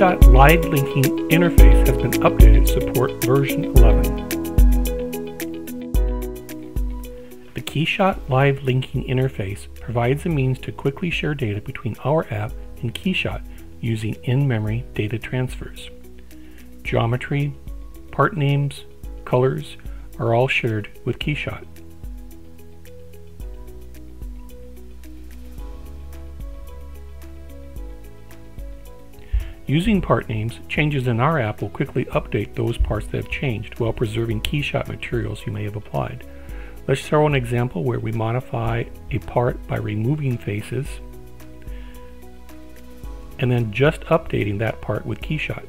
Keyshot Live Linking interface has been updated to support version 11. The Keyshot Live Linking interface provides a means to quickly share data between our app and Keyshot using in-memory data transfers. Geometry, part names, colors are all shared with Keyshot. Using part names, changes in our app will quickly update those parts that have changed while preserving Keyshot materials you may have applied. Let's show an example where we modify a part by removing faces and then just updating that part with Keyshot.